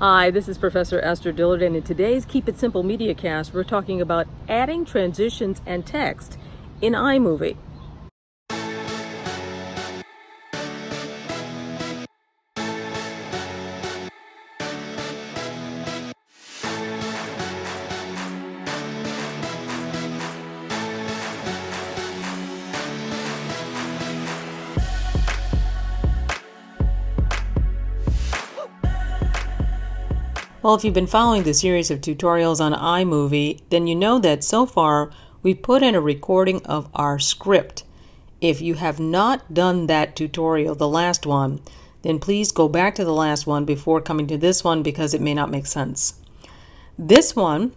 Hi, this is Professor Esther Dillard, and in today's Keep It Simple Media Cast, we're talking about adding transitions and text in iMovie. Well, if you've been following the series of tutorials on iMovie, then you know that so far we've put in a recording of our script. If you have not done that tutorial, the last one, then please go back to the last one before coming to this one because it may not make sense. This one,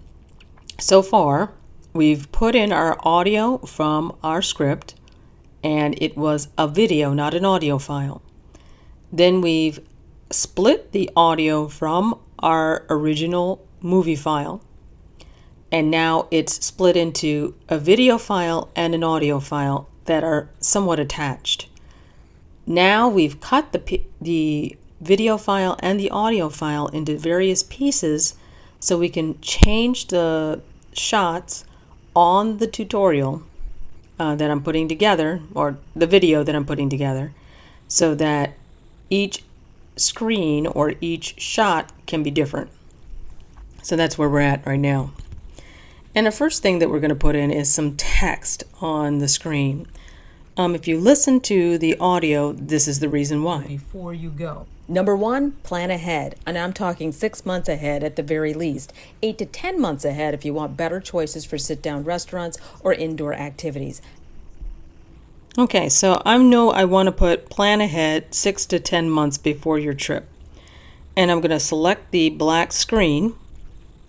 so far, we've put in our audio from our script, and it was a video, not an audio file. Then we've split the audio from our original movie file, and now it's split into a video file and an audio file that are somewhat attached. Now we've cut the video file and the audio file into various pieces so we can change the shots on the tutorial that I'm putting together, or the video that I'm putting together, so that each screen or each shot can be different. So that's where we're at right now. And the first thing that we're going to put in is some text on the screen. If you listen to the audio, this is the reason why. Before you go. Number 1, plan ahead. And I'm talking 6 months ahead at the very least. 8 to 10 months ahead if you want better choices for sit-down restaurants or indoor activities. Okay, so I know I want to put plan ahead 6 to 10 months before your trip. And I'm going to select the black screen,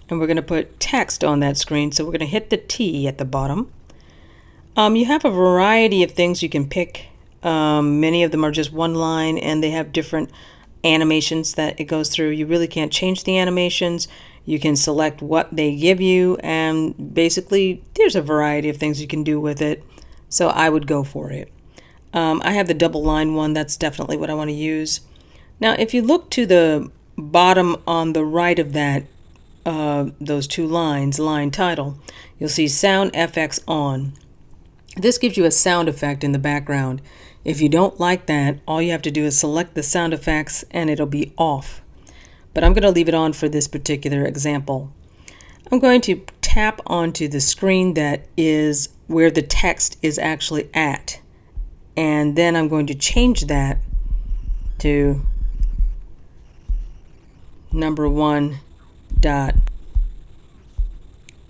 and we're going to put text on that screen. So we're going to hit the T at the bottom. You have a variety of things you can pick. Many of them are just one line, and they have different animations that it goes through. You really can't change the animations. You can select what they give you, and basically there's a variety of things you can do with it. So I would go for it. I have the double line one. That's definitely what I want to use. Now, if you look to the bottom on the right of that, those two lines, line title, you'll see Sound FX on. This gives you a sound effect in the background. If you don't like that, all you have to do is select the sound effects and it'll be off. But I'm going to leave it on for this particular example. I'm going to tap onto the screen that is where the text is actually at, and then I'm going to change that to number 1 dot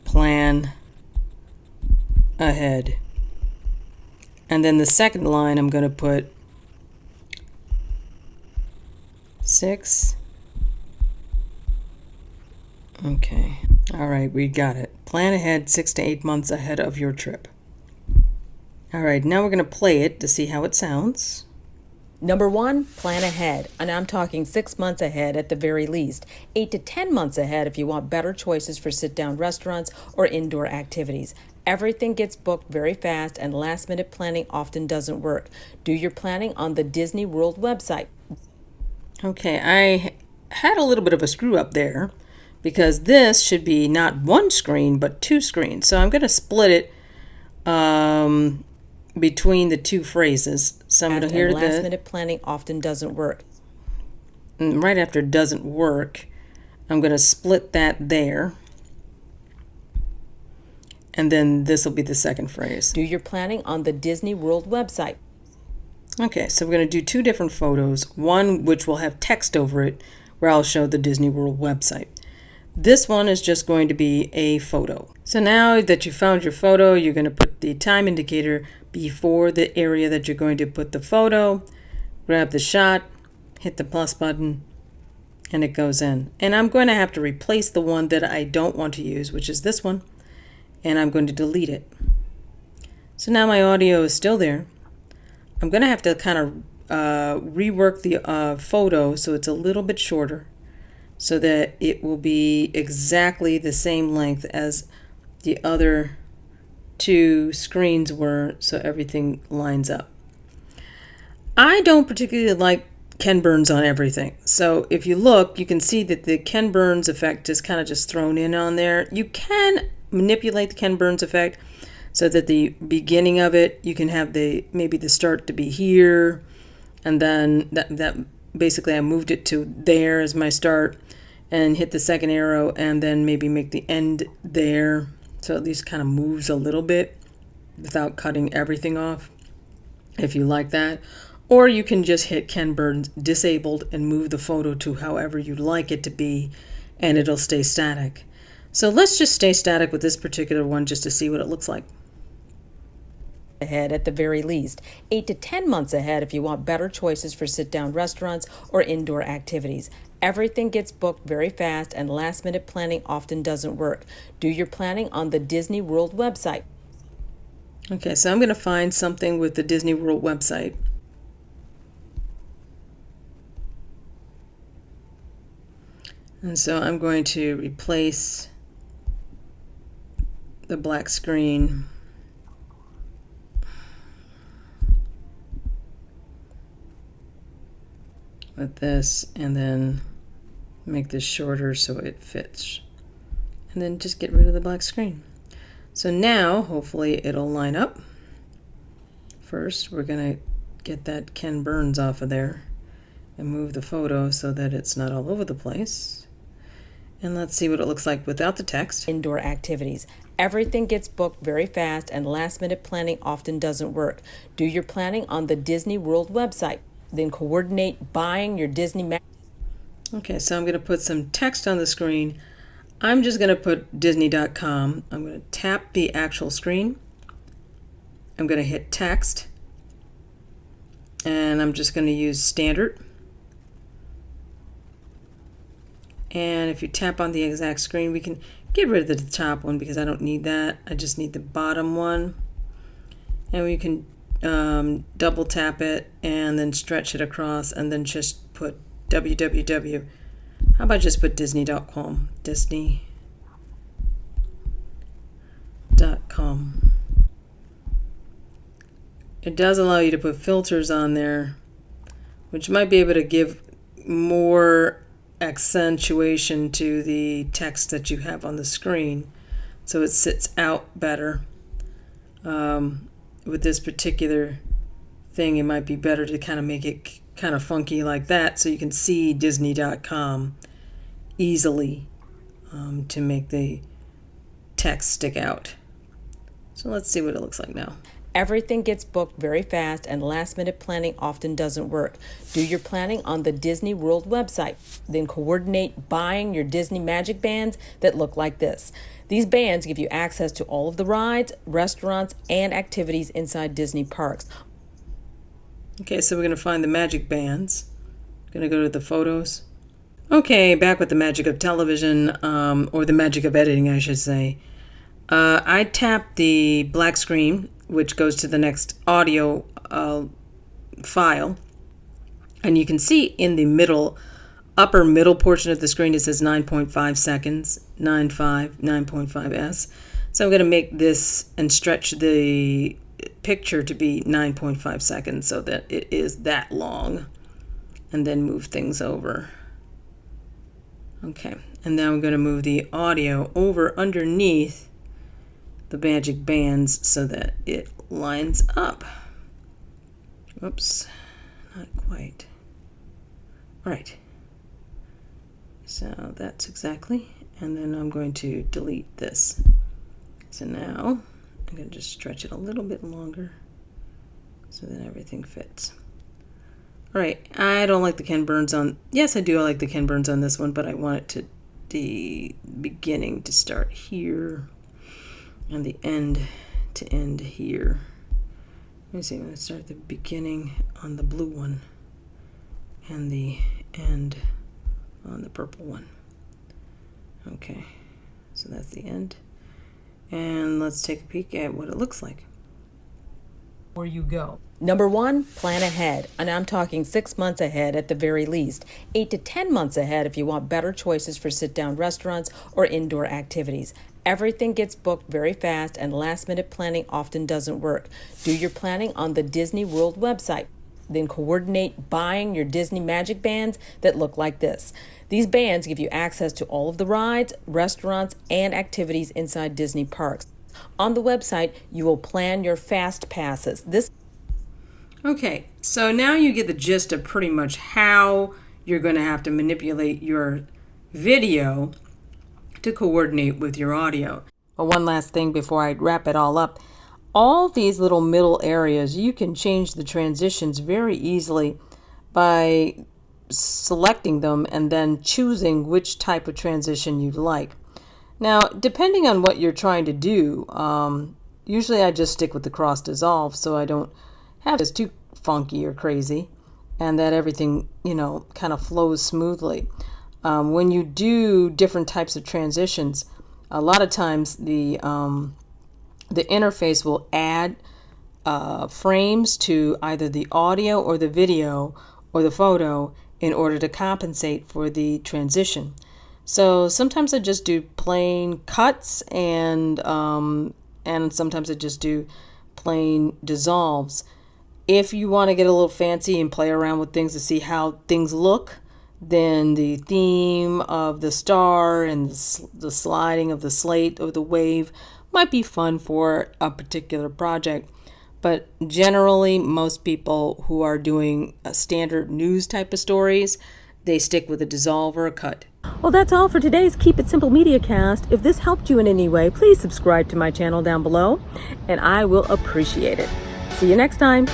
plan ahead, and then the second line I'm going to put 6. Okay. All right, we got it. Plan ahead 6 to 8 months ahead of your trip. All right, now we're going to play it to see how it sounds. Number 1, plan ahead. And I'm talking 6 months ahead at the very least. 8 to 10 months ahead if you want better choices for sit-down restaurants or indoor activities. Everything gets booked very fast, and last-minute planning often doesn't work. Do your planning on the Disney World website. Okay, I had a little bit of a screw up there, because this should be not one screen, but 2 screens. So I'm going to split it between the 2 phrases. So I'm going to hear the last-minute planning often doesn't work. And right after doesn't work, I'm going to split that there. And then this will be the second phrase. Do your planning on the Disney World website. Okay, so we're going to do 2 different photos. One which will have text over it, where I'll show the Disney World website. This one is just going to be a photo. So now that you found your photo, you're going to put the time indicator before the area that you're going to put the photo, grab the shot, hit the plus button, and it goes in. And I'm going to have to replace the one that I don't want to use, which is this one, and I'm going to delete it. So now my audio is still there. I'm going to have to kind of rework the photo so it's a little bit shorter, so that it will be exactly the same length as the other 2 screens were, so everything lines up. I don't particularly like Ken Burns on everything. So if you look, you can see that the Ken Burns effect is kind of just thrown in on there. You can manipulate the Ken Burns effect so that the beginning of it, you can have maybe the start to be here, and then that basically I moved it to there as my start, and hit the second arrow, and then maybe make the end there, so at least kind of moves a little bit without cutting everything off, if you like that. Or you can just hit Ken Burns disabled and move the photo to however you'd like it to be, and it'll stay static. So let's just stay static with this particular one just to see what it looks like. Ahead at the very least, 8 to 10 months ahead if you want better choices for sit-down restaurants or indoor activities. Everything gets booked very fast, and last-minute planning often doesn't work. Do your planning on the Disney World website. Okay, so I'm going to find something with the Disney World website. And so I'm going to replace the black screen with this, and then make this shorter so it fits, and then just get rid of the black screen. So now hopefully it'll line up. First we're gonna get that Ken Burns off of there and move the photo so that it's not all over the place. And let's see what it looks like without the text. Indoor activities. Everything gets booked very fast, and last-minute planning often doesn't work. Do your planning on the Disney World website. Then coordinate buying your Disney. Okay, so I'm going to put some text on the screen. I'm just going to put Disney.com. I'm going to tap the actual screen. I'm going to hit text. And I'm just going to use standard. And if you tap on the exact screen, we can get rid of the top one because I don't need that. I just need the bottom one. And we can double tap it and then stretch it across, and then just put www. How about just put Disney.com? Disney.com. It does allow you to put filters on there, which might be able to give more accentuation to the text that you have on the screen, so it sits out better. With this particular thing, it might be better to kind of make it kind of funky like that, so you can see Disney.com easily, to make the text stick out. So let's see what it looks like now. Everything gets booked very fast, and last-minute planning often doesn't work. Do your planning on the Disney World website. Then coordinate buying your Disney Magic Bands that look like this. These bands give you access to all of the rides, restaurants, and activities inside Disney parks. Okay, so we're going to find the Magic Bands. Going to go to the photos. Okay, back with the magic of television, or the magic of editing, I should say. I tap the black screen, which goes to the next audio file, and you can see in the upper middle portion of the screen it says 9.5 seconds, 9.5s. So I'm going to make this and stretch the picture to be 9.5 seconds so that it is that long, and then move things over. Okay, and now I'm going to move the audio over underneath the Magic Bands so that it lines up. Whoops, not quite. Right. So that's exactly, and then I'm going to delete this. So now I'm going to just stretch it a little bit longer so that everything fits. All right, I don't like the Ken Burns on, yes I do, I like the Ken Burns on this one, but I want it to, the beginning to start here and the end to end here. Let me see, I'm going to start the beginning on the blue one and the end on the purple one. Okay, so that's the end. And let's take a peek at what it looks like. Where you go. Number 1, plan ahead. And I'm talking 6 months ahead at the very least. 8 to 10 months ahead if you want better choices for sit-down restaurants or indoor activities. Everything gets booked very fast, and last-minute planning often doesn't work. Do your planning on the Disney World website. Then coordinate buying your Disney Magic Bands that look like this. These bands give you access to all of the rides, restaurants, and activities inside Disney parks. On the website, you will plan your fast passes. Okay, so now you get the gist of pretty much how you're going to have to manipulate your video to coordinate with your audio. But one last thing before I wrap it all up. All these little middle areas, you can change the transitions very easily by selecting them and then choosing which type of transition you'd like. Now, depending on what you're trying to do, usually I just stick with the cross dissolve so I don't have this too funky or crazy and that everything, kind of flows smoothly. When you do different types of transitions, a lot of times the interface will add frames to either the audio or the video or the photo in order to compensate for the transition. So sometimes I just do plain cuts and sometimes I just do plain dissolves. If you want to get a little fancy and play around with things to see how things look, then the theme of the star and the sliding of the slate or the wave might be fun for a particular project. But generally, most people who are doing a standard news type of stories, they stick with a dissolve or a cut. Well, that's all for today's Keep It Simple Media Cast. If this helped you in any way, please subscribe to my channel down below, and I will appreciate it. See you next time.